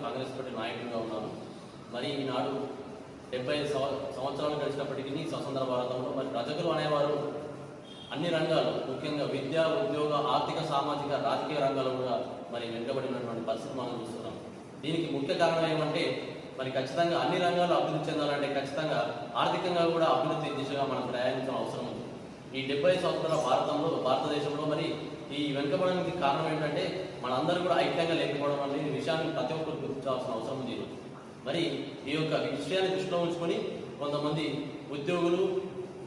Congress party నాయకుడిగా ఉన్నాను. మరి ఈనాడు 75 సంవత్సరాలు గడిచినప్పటికీ స్వతంత్ర భారతంలో మరి రజకులు అనేవారు అన్ని రంగాలు, ముఖ్యంగా విద్య, ఉద్యోగ, ఆర్థిక, సామాజిక, రాజకీయ రంగాల్లో కూడా మరి వెనుకబడినటువంటి పరిస్థితి మనం చూస్తున్నాం. దీనికి ముఖ్య కారణం ఏమంటే మరి ఖచ్చితంగా అన్ని రంగాల్లో అభివృద్ధి చెందాలంటే ఖచ్చితంగా ఆర్థికంగా కూడా అభివృద్ధి దిశగా మనం ప్రయాణించడం అవసరం ఉంది. ఈ 70 సంవత్సరాల భారతదేశంలో మరి ఈ వెనుకబడడానికి కారణం ఏంటంటే మనందరూ కూడా ఐక్యంగా లేకపోవడం అనేది విషయాన్ని ప్రతి ఒక్కరు గుర్తించాల్సిన అవసరం ఉంది. మరి ఈ యొక్క విషయాన్ని దృష్టిలో ఉంచుకొని కొంతమంది ఉద్యోగులు,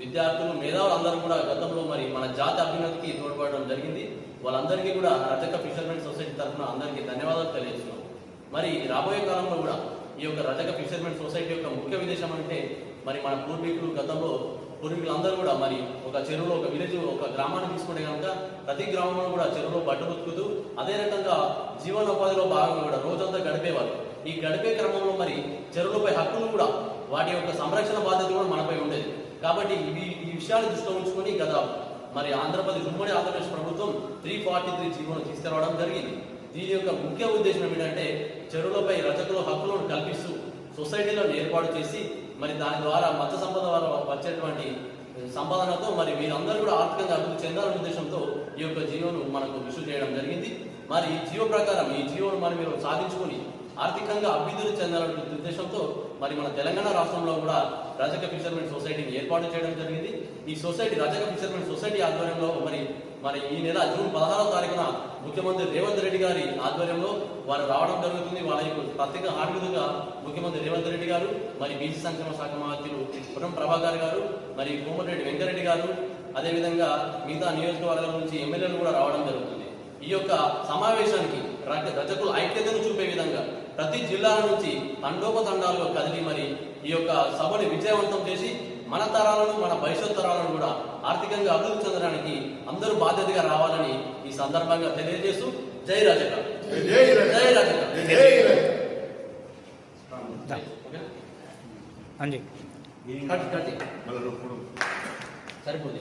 విద్యార్థులు, మేధావులు అందరూ కూడా గతంలో మరి మన జాతి అభ్యున్నతికి తోడ్పడడం జరిగింది. వాళ్ళందరికీ కూడా రజక ఫిషర్మెన్ సొసైటీ తరఫున అందరికీ ధన్యవాదాలు తెలియజేస్తున్నాం. మరి రాబోయే కాలంలో కూడా ఈ యొక్క రజక ఫిషర్మెన్ సొసైటీ యొక్క ముఖ్య ఉద్దేశం అంటే మరి మన పూర్వీకులందరూ కూడా మరి ఒక చెరువులో, ఒక విలేజ్, ఒక గ్రామాన్ని తీసుకుంటే కనుక ప్రతి గ్రామంలో కూడా చెరువులో బట్ట బతుకుతూ అదే రకంగా జీవనోపాధిలో భాగంగా కూడా రోజంతా గడిపేవారు. ఈ గడిపే క్రమంలో మరి చెరువులపై హక్కులు కూడా, వాటి యొక్క సంరక్షణ బాధ్యత కూడా మనపై ఉండేది. కాబట్టి ఈ విషయాలు దృష్టిలో ఉంచుకొని గత మరి ఉమ్మడి ఆంధ్రప్రదేశ్ ప్రభుత్వం 343 జీవోను తీసుకురావడం జరిగింది. దీని యొక్క ముఖ్య ఉద్దేశం ఏమిటంటే చెరువులపై రజకుల హక్కులను కల్పిస్తూ సొసైటీలను ఏర్పాటు చేసి మరి దాని ద్వారా మత్స్య సంపద వల్ల వచ్చేటువంటి సంపాదనతో మరి వీరందరూ కూడా ఆర్థికంగా అభివృద్ధి చెందాలనే ఉద్దేశంతో ఈ యొక్క జీవోను మనకు ఇష్యూ చేయడం జరిగింది. మరి ఈ జీవో ప్రకారం ఈ జీవోను మరి మీరు సాధించుకొని ఆర్థికంగా అభివృద్ధి చెందాలనే ఉద్దేశంతో మరి మన తెలంగాణ రాష్ట్రంలో కూడా రజక ఫిషర్మెన్ సొసైటీని ఏర్పాటు చేయడం జరిగింది. ఈ సొసైటీ రజక ఫిషర్మెన్ సొసైటీ ఆధ్వర్యంలో మరి ఈ నెల జూన్ 16వ తారీఖున ముఖ్యమంత్రి రేవంత్ రెడ్డి గారి ఆధ్వర్యంలో వారు రావడం జరుగుతుంది. వాళ్ళకు ప్రత్యేక హామీలుగా ముఖ్యమంత్రి రేవంత్ రెడ్డి గారు, మరి బీసీ సంక్షేమ శాఖ మంత్రులు పురం ప్రభాకర్ గారు, మరి కోమటిరెడ్డి వెంకరెడ్డి గారు, అదేవిధంగా మిగతా నియోజకవర్గాల నుంచి ఎమ్మెల్యేలు కూడా రావడం జరుగుతుంది. ఈ యొక్క సమావేశానికి రజకులు ఐక్యతను చూపే విధంగా ప్రతి జిల్లాల నుంచి తండోపతండాలుగా కదిలి మరి ఈ యొక్క సభని విజయవంతం చేసి మన తరాలను, మన భవిష్యత్ తరాలను కూడా ఆర్థికంగా అభివృద్ధి చెందడానికి అందరూ బాధ్యతగా రావాలని ఈ సందర్భంగా తెలియజేస్తూ జై రజక, జై రజక. సరిపోతుంది.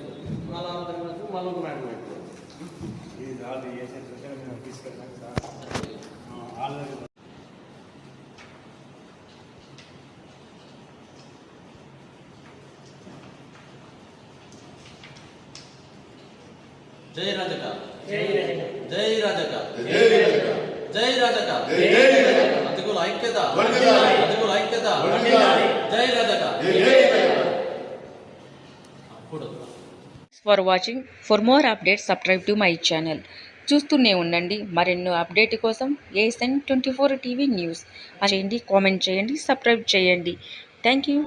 జై రజక, జై రజక, జై రజక, రజకుల ఐక్యత, రజకుల ఐక్యత, జై రజక. For watching. For more updates subscribe to my channel. చూస్తూనే ఉండండి మరెన్నో అప్డేట్ కోసం ASN 24 టీవీ న్యూస్. చేయండి, కామెంట్ చేయండి, సబ్స్క్రైబ్ చేయండి. Thank you.